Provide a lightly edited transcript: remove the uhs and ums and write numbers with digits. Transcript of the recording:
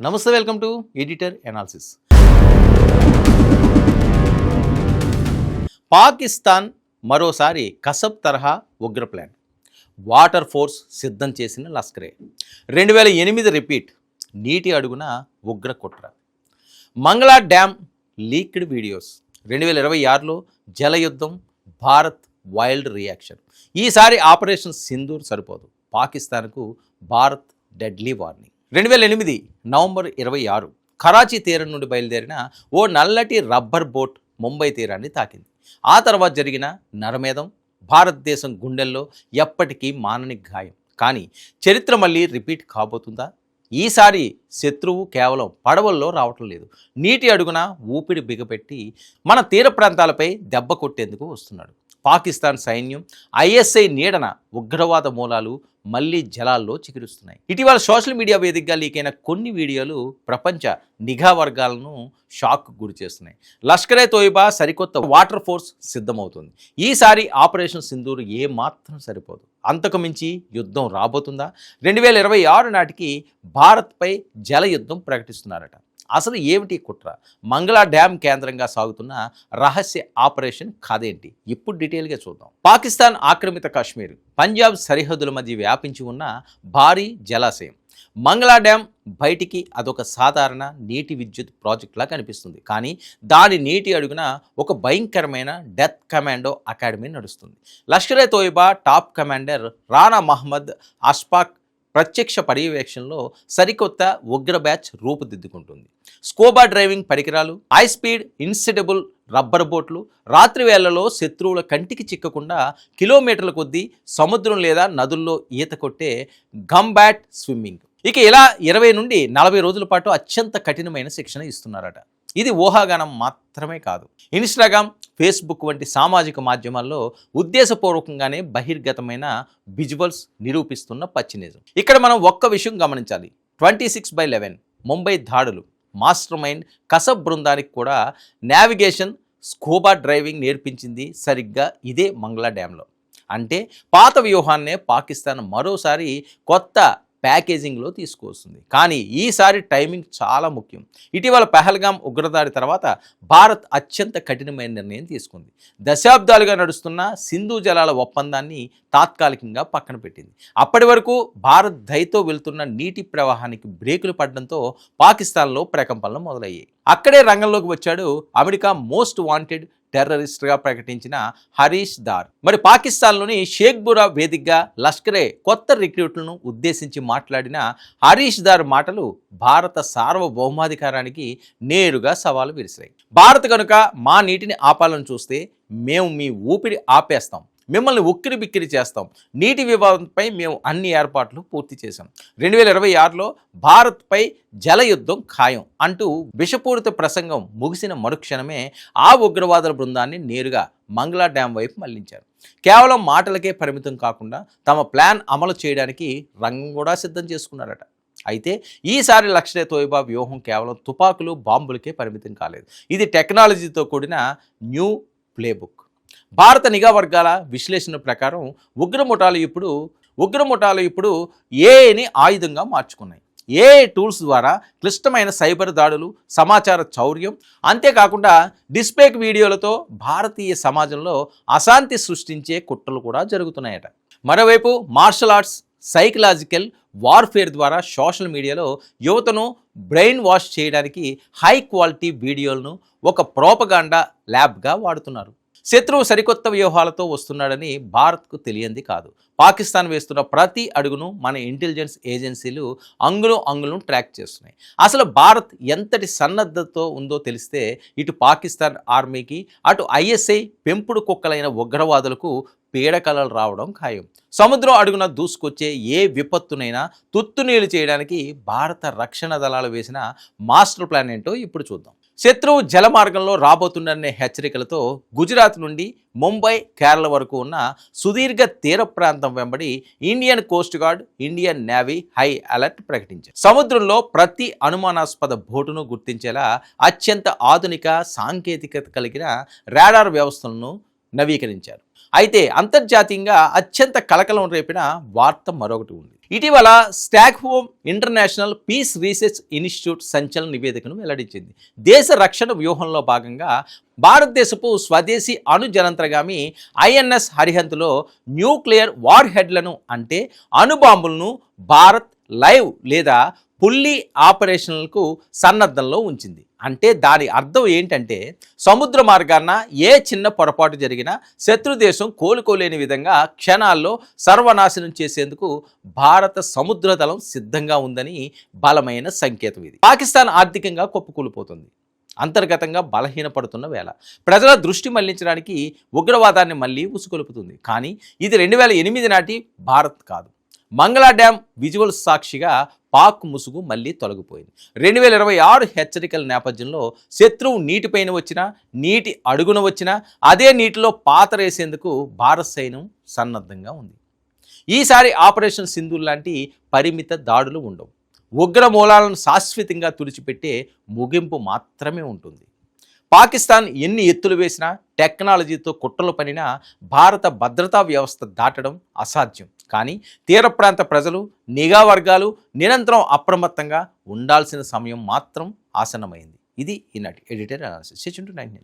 నమస్తే, welcome to editor analysis. Pakistan మరోసారి కసబ్ తరహా ఉగ్ర ప్లాన్. వాటర్ ఫోర్స్ సిద్ధం చేసిన లష్కరే. 2008 రిపీట్. నీటి అడుగున ఉగ్ర కుట్ర. Mangla dam leaked videos. 2026లో జలయుద్ధం, భారత్ వైల్డ్ రియాక్షన్. ఈసారి ఆపరేషన్ సింధూర్ సరిపోదు. పాకిస్తాన్కు Bharat deadly warning. 2008 November 26 Karachi తీరం నుండి బయలుదేరిన ఓ నల్లటి రబ్బర్ బోట్ ముంబై తీరాన్ని తాకింది. ఆ తర్వాత జరిగిన నరమేధం భారతదేశం గుండెల్లో ఎప్పటికీ మానని గాయం. కానీ చరిత్ర మళ్ళీ రిపీట్ కాబోతుందా? ఈసారి శత్రువు కేవలం పడవల్లో రావటం లేదు, నీటి అడుగున ఊపిరి బిగపెట్టి మన తీర ప్రాంతాలపై దెబ్బ కొట్టేందుకు వస్తున్నాడు. పాకిస్తాన్ సైన్యం ఐఎస్ఐ నీడన ఉగ్రవాద మూలాలు మళ్లీ జలాల్లో చిగురుస్తున్నాయి. ఇటీవల సోషల్ మీడియా వేదికగా లీకైన కొన్ని వీడియోలు ప్రపంచ నిఘా వర్గాలను షాక్ గురి చేస్తున్నాయి. లష్కరే తోయిబా సరికొత్త వాటర్ ఫోర్స్ సిద్ధమవుతుంది. ఈసారి ఆపరేషన్ సింధూర్ ఏమాత్రం సరిపోదు. అంతకు మించి యుద్ధం రాబోతుందా? 2026 నాటికి భారత్పై జల యుద్ధం ప్రకటిస్తున్నారట. అసలు ఏమిటి కుట్ర? మంగళా డ్యామ్ కేంద్రంగా సాగుతున్న రహస్య ఆపరేషన్ కథేంటి? ఇప్పుడు డీటెయిల్గా చూద్దాం. పాకిస్తాన్ ఆక్రమిత కాశ్మీర్, పంజాబ్ సరిహద్దుల మధ్య వ్యాపించి ఉన్న భారీ జలాశయం మంగళా డ్యామ్. బయటికి అదొక సాధారణ నీటి విద్యుత్ ప్రాజెక్టులా కనిపిస్తుంది. కానీ దాని నీటి అడుగున ఒక భయంకరమైన డెత్ కమాండో అకాడమీ నడుస్తుంది. లష్కరే తోయిబా టాప్ కమాండర్ రానా మహమ్మద్ అష్ఫాక్ ప్రత్యక్ష పర్యవేక్షణలో సరికొత్త ఉగ్ర బ్యాచ్ రూపుదిద్దుకుంటుంది. స్కోబా డ్రైవింగ్ పరికరాలు, హై స్పీడ్ ఇన్సెటబుల్ రబ్బర్ బోట్లు, రాత్రి వేళ్లలో శత్రువుల కంటికి చిక్కకుండా కిలోమీటర్ల కొద్దీ సముద్రం లేదా నదుల్లో ఈత కొట్టే గంబ్యాట్ స్విమ్మింగ్. ఇక ఇలా 20 నుండి 40 రోజుల పాటు అత్యంత కఠినమైన శిక్షణ ఇస్తున్నారట. ఇది ఊహాగానం మాత్రమే కాదు. ఇన్స్టాగ్రామ్, ఫేస్బుక్ వంటి సామాజిక మాధ్యమాల్లో ఉద్దేశపూర్వకంగానే బహిర్గతమైన విజువల్స్ నిరూపిస్తున్న పచ్చి నిజం. ఇక్కడ మనం ఒక్క విషయం గమనించాలి. 26/11 ముంబై దాడులు మాస్టర్ మైండ్ కసబ్ బృందానికి కూడా నావిగేషన్, స్కూబా డ్రైవింగ్ నేర్పించింది సరిగ్గా ఇదే మంగళా డ్యాంలో. అంటే పాత వ్యూహాన్నే పాకిస్తాన్ మరోసారి కొత్త ప్యాకేజింగ్లో తీసుకువస్తుంది. కానీ ఈసారి టైమింగ్ చాలా ముఖ్యం. ఇటీవల పహల్గామ్ ఉగ్రదాడి తర్వాత భారత్ అత్యంత కఠినమైన నిర్ణయం తీసుకుంది. దశాబ్దాలుగా నడుస్తున్న సింధు జలాల ఒప్పందాన్ని తాత్కాలికంగా పక్కన పెట్టింది. అప్పటి వరకు భారత్ దయతో వెళ్తున్న నీటి ప్రవాహానికి బ్రేకులు పడడంతో పాకిస్తాన్లో ప్రకంపనలు మొదలయ్యాయి. అక్కడే రంగంలోకి వచ్చాడు అమెరికా మోస్ట్ వాంటెడ్ టెర్రరిస్ట్గా ప్రకటించిన హరీష్ దార్. మరి పాకిస్తాన్లోని షేక్పురా వేదికగా లష్కరే కొత్త రిక్రూట్లను ఉద్దేశించి మాట్లాడిన హరీష్ దార్ మాటలు భారత సార్వభౌమాధికారానికి నేరుగా సవాలు విసిరాయి. భారత్ కనుక మా నీటిని ఆపాలని చూస్తే మేము మీ ఊపిరి ఆపేస్తాం, మిమ్మల్ని ఉక్కిరి బిక్కిరి చేస్తాం, నీటి వివాదంపై మేము అన్ని ఏర్పాట్లు పూర్తి చేశాం, 2026లో భారత్పై జలయుద్ధం ఖాయం అంటూ విషపూరిత ప్రసంగం ముగిసిన మరుక్షణమే ఆ ఉగ్రవాదుల బృందాన్ని నేరుగా మంగళా డ్యామ్ వైపు మళ్లించారు. కేవలం మాటలకే పరిమితం కాకుండా తమ ప్లాన్ అమలు చేయడానికి రంగం కూడా సిద్ధం చేసుకున్నారట. అయితే ఈసారి లష్కరే తోయిబా వ్యూహం కేవలం తుపాకులు, బాంబులకే పరిమితం కాలేదు. ఇది టెక్నాలజీతో కూడిన న్యూ ప్లేబుక్. భారత నిఘా వర్గాల విశ్లేషణ ప్రకారం ఉగ్రముఠాలు ఇప్పుడు ఏఐని ఆయుధంగా మార్చుకున్నాయి. ఏఐ టూల్స్ ద్వారా క్లిష్టమైన సైబర్ దాడులు, సమాచార చౌర్యం, అంతేకాకుండా డిస్ఫేక్ వీడియోలతో భారతీయ సమాజంలో అశాంతి సృష్టించే కుట్రలు కూడా జరుగుతున్నాయట. మరోవైపు మార్షల్ ఆర్ట్స్, సైకలాజికల్ వార్ఫేర్ ద్వారా సోషల్ మీడియాలో యువతను బ్రెయిన్ వాష్ చేయడానికి హై క్వాలిటీ వీడియోలను ఒక ప్రోపగాండా ల్యాబ్గా వాడుతున్నారు. శత్రువు సరికొత్త వ్యూహాలతో వస్తున్నాడని భారత్కు తెలియంది కాదు. పాకిస్తాన్ వేస్తున్న ప్రతి అడుగును మన ఇంటెలిజెన్స్ ఏజెన్సీలు అంగుళం ట్రాక్ చేస్తున్నాయి. అసలు భారత్ ఎంతటి సన్నద్ధతో ఉందో తెలిస్తే ఇటు పాకిస్తాన్ ఆర్మీకి, అటు ఐఎస్ఐ పెంపుడు కుక్కలైన ఉగ్రవాదులకు పీడకలలు రావడం ఖాయం. సముద్రం అడుగున దూసుకొచ్చే ఏ విపత్తునైనా తుత్తునీలు చేయడానికి భారత రక్షణ దళాలు వేసిన మాస్టర్ ప్లాన్ ఏంటో ఇప్పుడు చూద్దాం. శత్రువు జల మార్గంలో రాబోతుందనే హెచ్చరికలతో గుజరాత్ నుండి ముంబై, కేరళ వరకు ఉన్న సుదీర్ఘ తీర ప్రాంతం వెంబడి Indian coast guard, Indian navy high alert ప్రకటించారు. సముద్రంలో ప్రతి అనుమానాస్పద బోటును గుర్తించేలా అత్యంత ఆధునిక సాంకేతికత కలిగిన రాడార్ వ్యవస్థలను నవీకరించారు. అయితే అంతర్జాతీయంగా అత్యంత కలకలం రేపిన వార్త మరొకటి ఉంది. ఇటీవల Stockholm international peace research institute సంచలన నివేదికను వెల్లడించింది. దేశ రక్షణ వ్యూహంలో భాగంగా భారతదేశపు స్వదేశీ అణుజనంత్రగామి ఐఎన్ఎస్ హరిహంత్లో న్యూక్లియర్ వార్ హెడ్లను అంటే అణుబాంబులను భారత్ లైవ్ లేదా పుల్లి ఆపరేషన్లకు సన్నద్ధంలో ఉంచింది. అంటే దాని అర్థం ఏంటంటే సముద్ర మార్గాన ఏ చిన్న పొరపాటు జరిగినా శత్రుదేశం కోలుకోలేని విధంగా క్షణాల్లో సర్వనాశనం చేసేందుకు భారత సముద్రదళం సిద్ధంగా ఉందని బలమైన సంకేతం ఇది. పాకిస్తాన్ ఆర్థికంగా కుప్పకూలిపోతుంది. అంతర్గతంగా బలహీనపడుతున్న వేళ ప్రజల దృష్టి మళ్లించడానికి ఉగ్రవాదాన్ని మళ్ళీ ఉసుకొలుపుతుంది. కానీ ఇది 2008 నాటి భారత్ కాదు. మంగళా డ్యామ్ విజువల్ సాక్షిగా పాక్ ముసుగు మళ్ళీ తొలగిపోయింది. 2026 హెచ్చరికల నేపథ్యంలో శత్రువు నీటిపైన వచ్చినా, నీటి అడుగున వచ్చినా అదే నీటిలో పాతరేసేందుకు భారత సైన్యం సన్నద్ధంగా ఉంది. ఈసారి ఆపరేషన్ సింధూర్ లాంటి పరిమిత దాడులు ఉండవు. ఉగ్ర మూలాలను శాశ్వతంగా తుడిచిపెట్టే ముగింపు మాత్రమే ఉంటుంది. పాకిస్తాన్ ఎన్ని ఎత్తులు వేసినా, టెక్నాలజీతో కుట్రలు పనినా భారత భద్రతా వ్యవస్థ దాటడం అసాధ్యం. కానీ తీర ప్రాంత ప్రజలు, నిఘా వర్గాలు నిరంతరం అప్రమత్తంగా ఉండాల్సిన సమయం మాత్రం ఆసన్నమైంది. ఇది ఈనాటి ఎడిటర్ అనాలిసిస్. 9